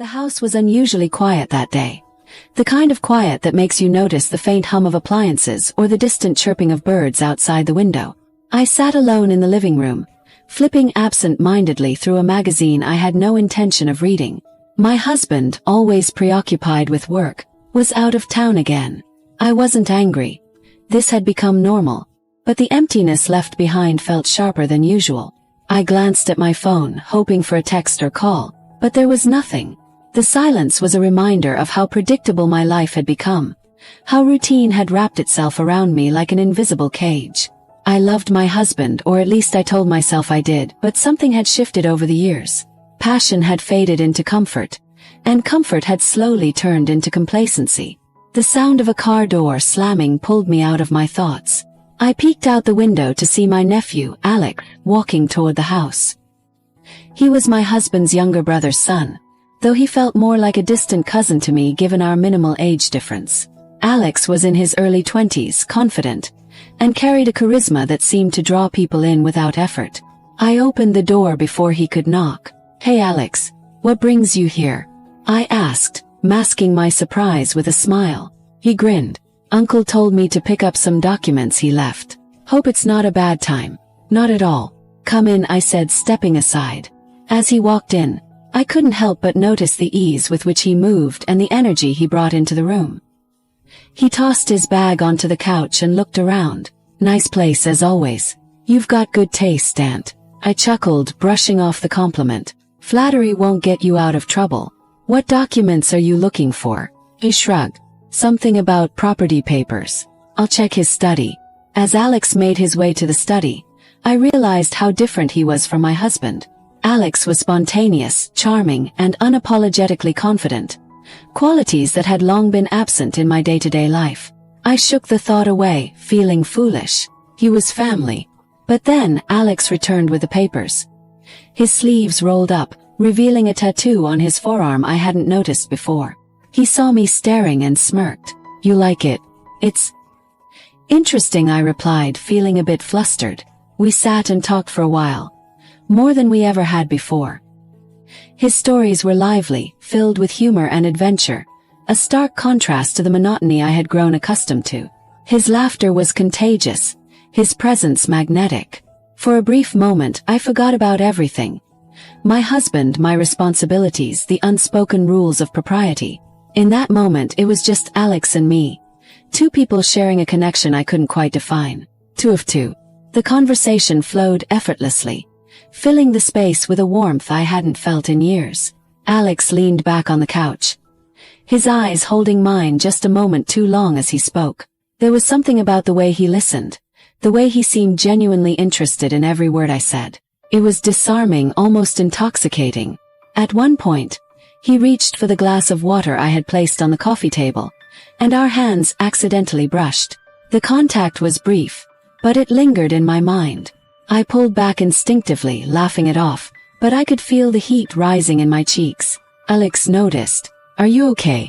The house was unusually quiet that day. The kind of quiet that makes you notice the faint hum of appliances or the distant chirping of birds outside the window. I sat alone in the living room, flipping absent-mindedly through a magazine I had no intention of reading. My husband, always preoccupied with work, was out of town again. I wasn't angry. This had become normal, but the emptiness left behind felt sharper than usual. I glanced at my phone, hoping for a text or call, but there was nothing. The silence was a reminder of how predictable my life had become, how routine had wrapped itself around me like an invisible cage. I loved my husband, or at least I told myself I did, but something had shifted over the years. Passion had faded into comfort, and comfort had slowly turned into complacency. The sound of a car door slamming pulled me out of my thoughts. I peeked out the window to see my nephew, Alex, walking toward the house. He was my husband's younger brother's son, though he felt more like a distant cousin to me given our minimal age difference. Alex was in his early 20s, confident, and carried a charisma that seemed to draw people in without effort. I opened the door before he could knock. "Hey Alex, what brings you here?" I asked, masking my surprise with a smile. He grinned. "Uncle told me to pick up some documents he left. Hope it's not a bad time." "Not at all. Come in," I said, stepping aside. As he walked in, I couldn't help but notice the ease with which he moved and the energy he brought into the room. He tossed his bag onto the couch and looked around. "Nice place as always. You've got good taste, Aunt." I chuckled, brushing off the compliment. "Flattery won't get you out of trouble. What documents are you looking for?" He shrugged. "Something about property papers. I'll check his study." As Alex made his way to the study, I realized how different he was from my husband. Alex was spontaneous, charming, and unapologetically confident, qualities that had long been absent in my day-to-day life. I shook the thought away, feeling foolish. He was family. But then, Alex returned with the papers. His sleeves rolled up, revealing a tattoo on his forearm I hadn't noticed before. He saw me staring and smirked. "You like it?" "It's interesting," I replied, feeling a bit flustered. We sat and talked for a while. More than we ever had before. His stories were lively, filled with humor and adventure, a stark contrast to the monotony I had grown accustomed to. His laughter was contagious, his presence magnetic. For a brief moment, I forgot about everything. My husband, my responsibilities, the unspoken rules of propriety. In that moment, it was just Alex and me. Two people sharing a connection I couldn't quite define. Two of two. The conversation flowed effortlessly, filling the space with a warmth I hadn't felt in years. Alex leaned back on the couch, his eyes holding mine just a moment too long as he spoke. There was something about the way he listened, the way he seemed genuinely interested in every word I said. It was disarming, almost intoxicating. At one point, he reached for the glass of water I had placed on the coffee table, and our hands accidentally brushed. The contact was brief, but it lingered in my mind. I pulled back instinctively, laughing it off, but I could feel the heat rising in my cheeks. Alex noticed. "Are you okay?"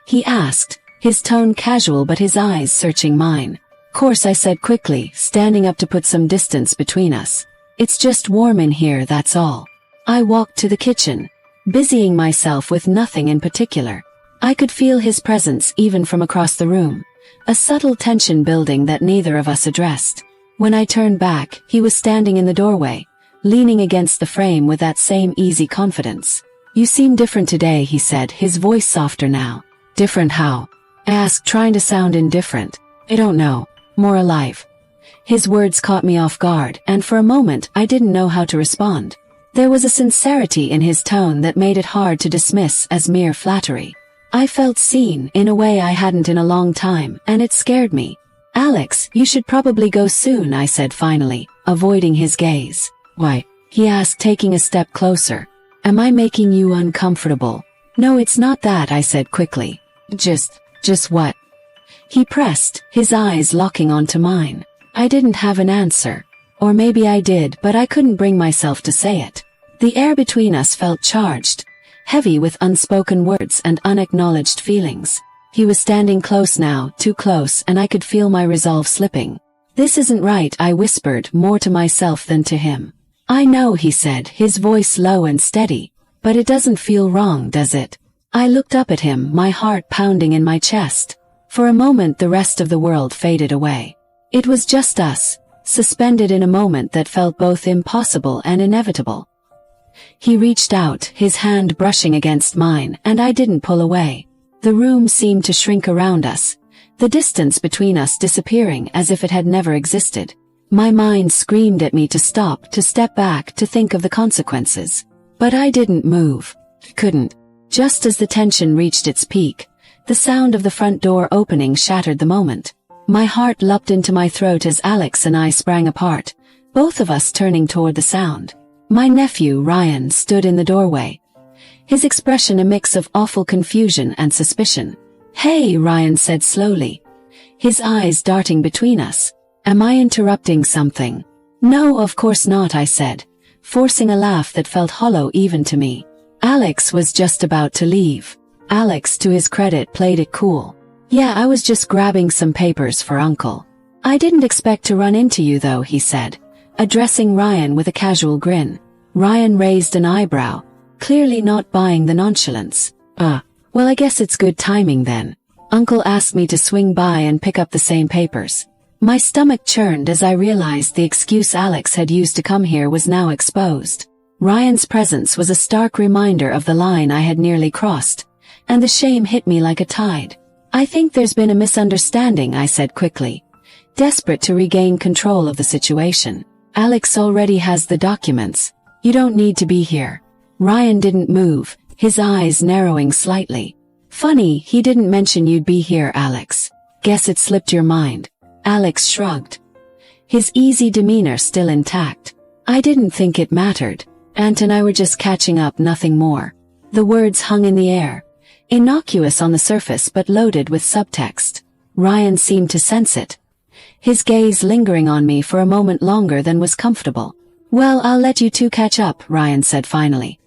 he asked, his tone casual but his eyes searching mine. "Course," I said quickly, standing up to put some distance between us. "It's just warm in here, that's all." I walked to the kitchen, busying myself with nothing in particular. I could feel his presence even from across the room, a subtle tension building that neither of us addressed. When I turned back, he was standing in the doorway, leaning against the frame with that same easy confidence. "You seem different today," he said, his voice softer now. "Different how?" I asked, trying to sound indifferent. "I don't know. More alive." His words caught me off guard, and for a moment I didn't know how to respond. There was a sincerity in his tone that made it hard to dismiss as mere flattery. I felt seen in a way I hadn't in a long time, and it scared me. "Alex, you should probably go soon," I said finally, avoiding his gaze. "Why?" he asked, taking a step closer. "Am I making you uncomfortable?" "No, it's not that," I said quickly. Just what?" He pressed, his eyes locking onto mine. I didn't have an answer. Or maybe I did, but I couldn't bring myself to say it. The air between us felt charged, heavy with unspoken words and unacknowledged feelings. He was standing close now, too close, and I could feel my resolve slipping. "This isn't right," I whispered, more to myself than to him. "I know," he said, his voice low and steady. But it doesn't feel wrong, does it? I looked up at him, my heart pounding in my chest. For a moment the rest of the world faded away. It was just us, suspended in a moment that felt both impossible and inevitable. He reached out, his hand brushing against mine, and I didn't pull away. The room seemed to shrink around us, the distance between us disappearing as if it had never existed. My mind screamed at me to stop, to step back, to think of the consequences. But I didn't move. Couldn't. Just as the tension reached its peak, the sound of the front door opening shattered the moment. My heart leapt into my throat as Alex and I sprang apart, both of us turning toward the sound. My nephew, Ryan, stood in the doorway, his expression a mix of awful confusion and suspicion. "Hey," Ryan said slowly, his eyes darting between us. "Am I interrupting something?" "No, of course not," I said, forcing a laugh that felt hollow even to me. Alex was just about to leave. Alex, to his credit, played it cool. "Yeah, I was just grabbing some papers for Uncle. I didn't expect to run into you though," he said, addressing Ryan with a casual grin. Ryan raised an eyebrow, clearly not buying the nonchalance. Well, I guess it's good timing then. Uncle asked me to swing by and pick up the same papers." My stomach churned as I realized the excuse Alex had used to come here was now exposed. Ryan's presence was a stark reminder of the line I had nearly crossed, and the shame hit me like a tide. "I think there's been a misunderstanding," I said quickly, desperate to regain control of the situation. "Alex already has the documents. You don't need to be here." Ryan didn't move, his eyes narrowing slightly. "Funny, he didn't mention you'd be here, Alex. Guess it slipped your mind." Alex shrugged, his easy demeanor still intact. "I didn't think it mattered. Aunt and I were just catching up, nothing more." The words hung in the air, innocuous on the surface but loaded with subtext. Ryan seemed to sense it, his gaze lingering on me for a moment longer than was comfortable. "Well, I'll let you two catch up," Ryan said finally.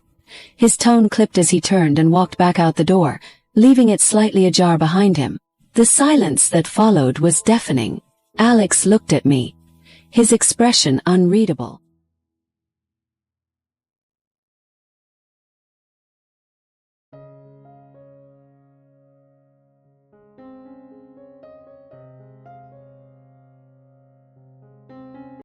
His tone clipped as he turned and walked back out the door, leaving it slightly ajar behind him. The silence that followed was deafening. Alex looked at me, his expression unreadable.